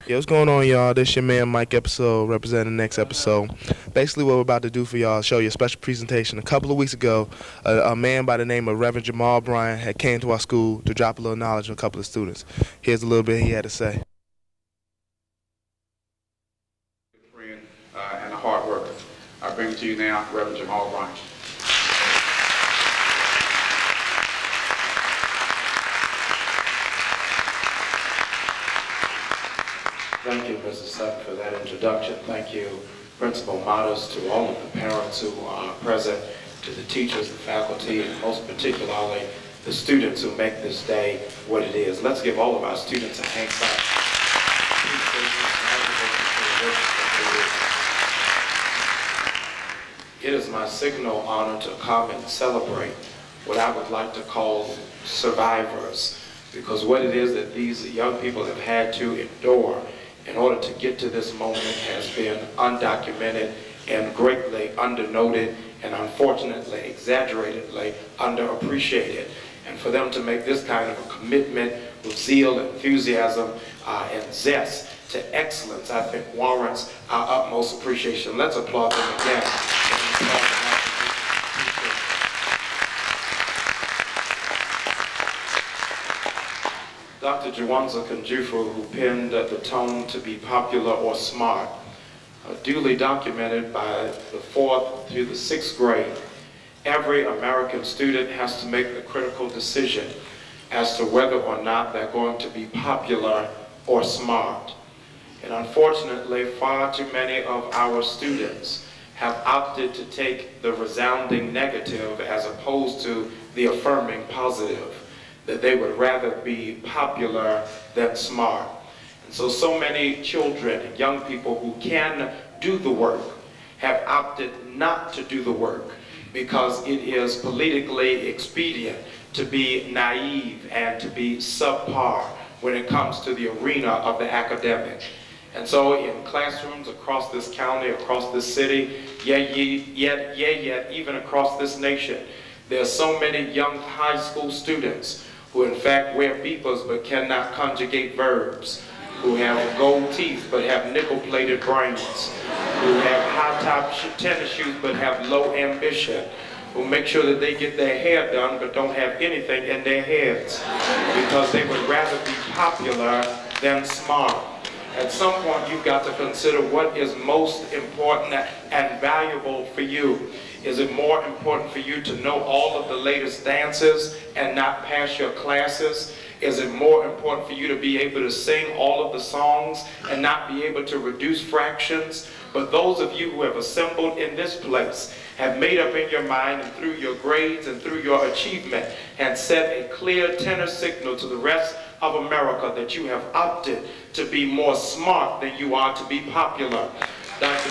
Yo, what's going on, y'all? This your man Mike episode representing the next episode. Basically, what we're about to do for y'all, show you a special presentation. A couple of weeks ago, a man by the name of Reverend Jamal Bryant had came to our school to drop a little knowledge on a couple of students. Here's a little bit he had to say. Friend and a hard worker. I bring to you now Reverend Jamal Bryant. Thank you, Mrs. Sutton, for that introduction. Thank you, Principal Modest, to all of the parents who are present, to the teachers, the faculty, and most particularly the students who make this day what it is. Let's give all of our students a hand clap. It is my signal honor to come and celebrate what I would like to call survivors, because what it is that these young people have had to endure in order to get to this moment has been undocumented and greatly undernoted and unfortunately exaggeratedly underappreciated. And for them to make this kind of a commitment with zeal, enthusiasm, and zest to excellence, I think warrants our utmost appreciation. Let's applaud them again. Dr. Jawanza Kanjufu, who penned the tone to be popular or smart, duly documented by the 4th through the 6th grade, every American student has to make the critical decision as to whether or not they're going to be popular or smart. And unfortunately, far too many of our students have opted to take the resounding negative as opposed to the affirming positive, that they would rather be popular than smart. And so many children and young people who can do the work have opted not to do the work because it is politically expedient to be naive and to be subpar when it comes to the arena of the academic. And so in classrooms across this county, across this city, yet even across this nation, there are so many young high school students who in fact wear beepers but cannot conjugate verbs, who have gold teeth but have nickel-plated brains, who have high-top tennis shoes but have low ambition, who make sure that they get their hair done but don't have anything in their heads because they would rather be popular than smart. At some point, you've got to consider what is most important and valuable for you. Is it more important for you to know all of the latest dances and not pass your classes? Is it more important for you to be able to sing all of the songs and not be able to reduce fractions? But those of you who have assembled in this place have made up in your mind and through your grades and through your achievement and set a clear tenor signal to the rest of America that you have opted to be more smart than you are to be popular. Dr.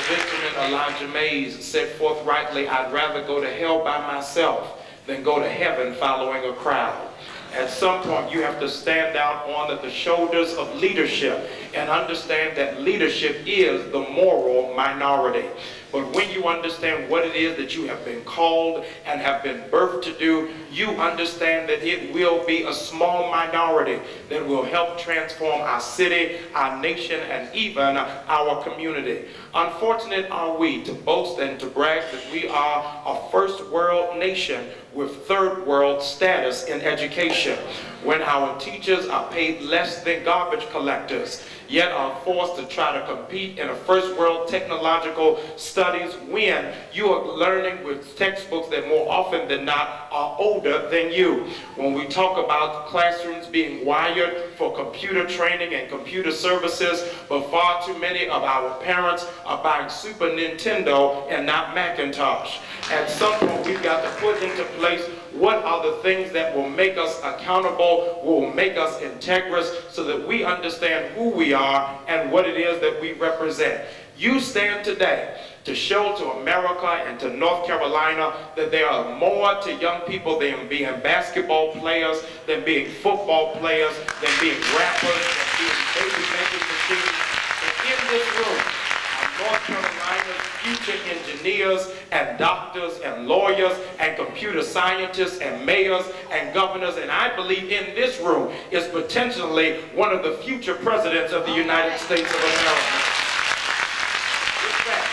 Benjamin Elijah Mays said forthrightly, "I'd rather go to hell by myself than go to heaven following a crowd." At some point, you have to stand out on the shoulders of leadership and understand that leadership is the moral minority. But when you understand what it is that you have been called and have been birthed to do, you understand that it will be a small minority that will help transform our city, our nation, and even our community. Unfortunate are we to boast and to brag that we are a first world nation with third world status in education, when our teachers are paid less than garbage collectors, yet are forced to try to compete in a first world technological studies when you are learning with textbooks that more often than not are older than you. When we talk about classrooms being wired for computer training and computer services, but far too many of our parents are buying Super Nintendo and not Macintosh. At some point, we've got to put into place what are the things that will make us accountable, will make us integrous, so that we understand who we are and what it is that we represent. You stand today to show to America and to North Carolina that there are more to young people than being basketball players, than being football players, than being rappers, than being baby making machines. And in this room, North Carolina's future engineers and doctors and lawyers and computer scientists and mayors and governors, and I believe in this room is potentially one of the future presidents of the United States of America. With that,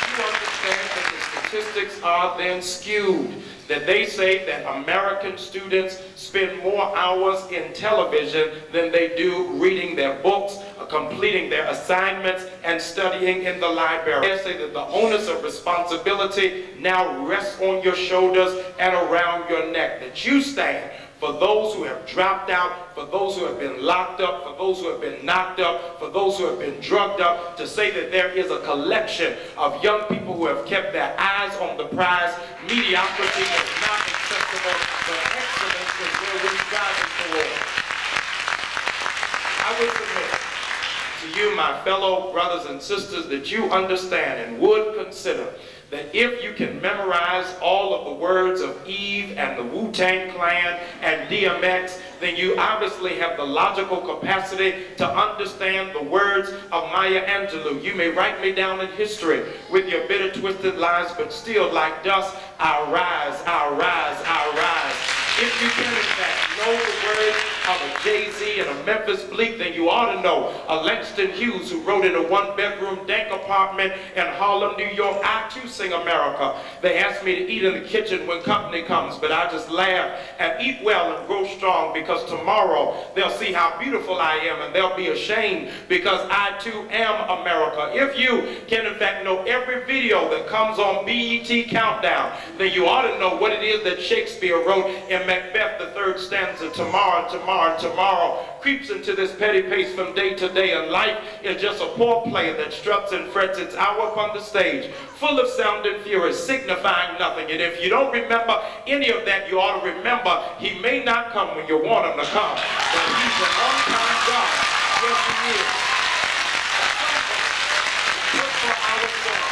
you understand that the statistics are then skewed, that they say that American students spend more hours in television than they do reading their books, completing their assignments, and studying in the library. They say that the onus of responsibility now rests on your shoulders and around your neck, that you stand for those who have dropped out, for those who have been locked up, for those who have been knocked up, for those who have been drugged up, to say that there is a collection of young people who have kept their eyes on the prize. Mediocrity is not acceptable, but excellence is where we're striving toward. I would submit to you, my fellow brothers and sisters, that you understand and would consider that if you can memorize all of the words of Eve and the Wu-Tang Clan and DMX, then you obviously have the logical capacity to understand the words of Maya Angelou. You may write me down in history with your bitter, twisted lies, but still, like dust, I'll rise, I'll rise, I'll rise. If you can, in fact, know the words of a Jay-Z and a Memphis Bleak, then you ought to know a Langston Hughes who wrote in a one-bedroom dank apartment in Harlem, New York, I too sing America. They ask me to eat in the kitchen when company comes, but I just laugh and eat well and grow strong, because tomorrow they'll see how beautiful I am and they'll be ashamed, because I too am America. If you can, in fact, know every video that comes on BET Countdown, then you ought to know what it is that Shakespeare wrote in Macbeth, the third stanza. Tomorrow, tomorrow, tomorrow creeps into this petty pace from day to day, and life is just a poor play that struts and frets its hour upon the stage, full of sound and fury, signifying nothing. And if you don't remember any of that, you ought to remember he may not come when you want him to come, but he's an on-time God. Yes, he is. Look for our song.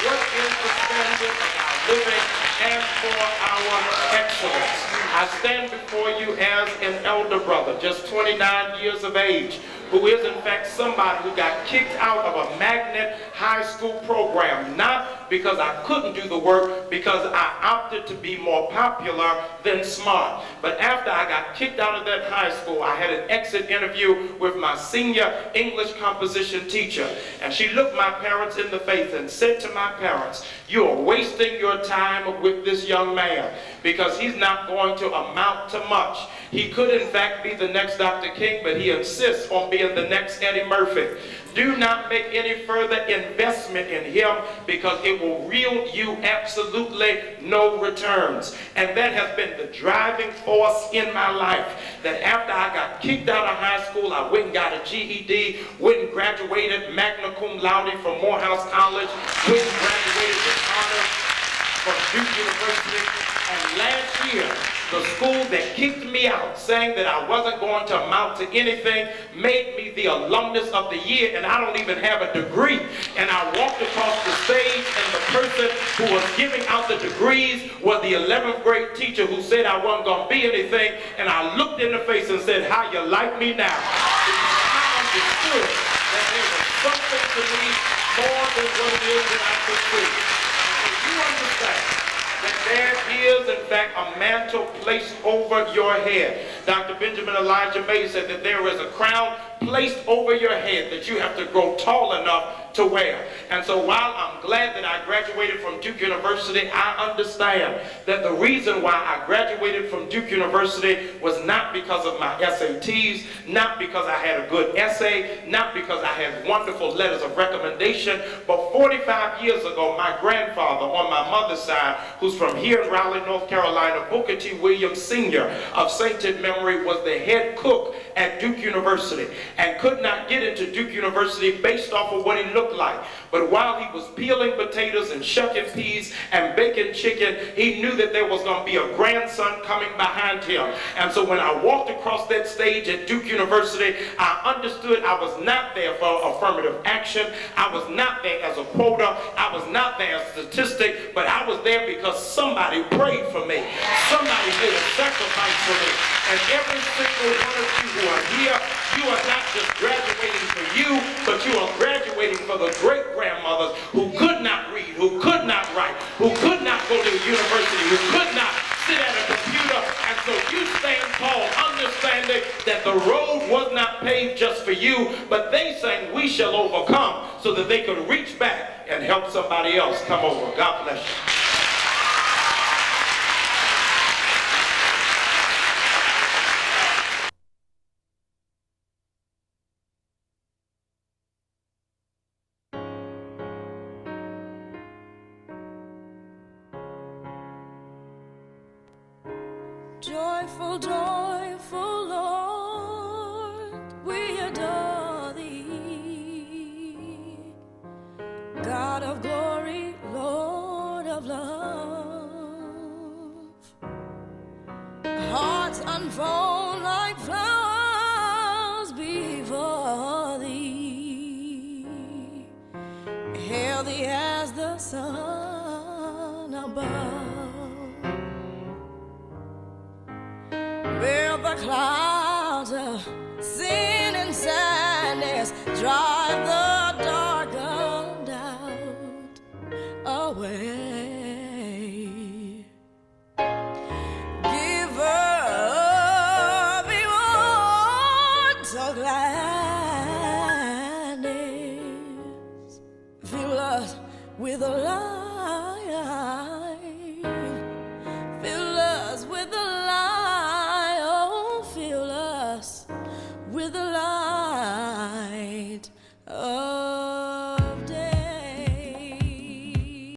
What is the standard of our living and for our excellence? I stand before you as an elder brother, just 29 years of age, who is in fact somebody who got kicked out of a magnet high school program, not because I couldn't do the work, because I opted to be more popular than smart. But after I got kicked out of that high school, I had an exit interview with my senior English composition teacher, and she looked my parents in the face and said to my parents, "You are wasting your time with this young man, because he's not going to amount to much. He could in fact be the next Dr. King, but he insists on being the next Eddie Murphy. Do not make any further investment in him, because it will yield you absolutely no returns." And that has been the driving force in my life, that after I got kicked out of high school, I went and got a GED, went and graduated magna cum laude from Morehouse College, went and graduated with honors from Duke University, and last year, the school that kicked me out, saying that I wasn't going to amount to anything, made me the alumnus of the year, and I don't even have a degree. And I walked across the stage, and the person who was giving out the degrees was the 11th grade teacher who said I wasn't going to be anything, and I looked in the face and said, "How you like me now?" Because I understood that there was something to me more than what it is that I could see. And so you understand that there is, in fact, a mantle placed over your head. Dr. Benjamin Elijah May said that there is a crown placed over your head that you have to grow tall enough to wear. And so while I'm glad that I graduated from Duke University, I understand that the reason why I graduated from Duke University was not because of my SATs, not because I had a good essay, not because I had wonderful letters of recommendation, but 45 years ago, my grandfather on my mother's side, who's from here in Raleigh, North Carolina, Booker T. Williams Sr. of sainted memory, was the head cook at Duke University and could not get into Duke University based off of what he looked like. But while he was peeling potatoes and shucking peas and baking chicken, he knew that there was going to be a grandson coming behind him. And so when I walked across that stage at Duke University, I understood I was not there for affirmative action. I was not there as a quota. I was not there as a statistic, but I was there because somebody prayed for me. Somebody made a sacrifice for me. And every single one of you who are here You are not just graduating for you, but you are graduating for the great-grandmothers who could not read, who could not write, who could not go to university, who could not sit at a computer. And so you stand tall, understanding that the road was not paved just for you, but they sang, "We shall overcome," so that they could reach back and help somebody else come over. God bless you. Joyful, joyful Lord, we adore thee. God of glory, Lord of love. Hearts unfold like flowers before thee. Hail thee as the sun above. Where the clouds of sin and sadness drive the dark doubt away. Give up reward so gladness. Fill us with love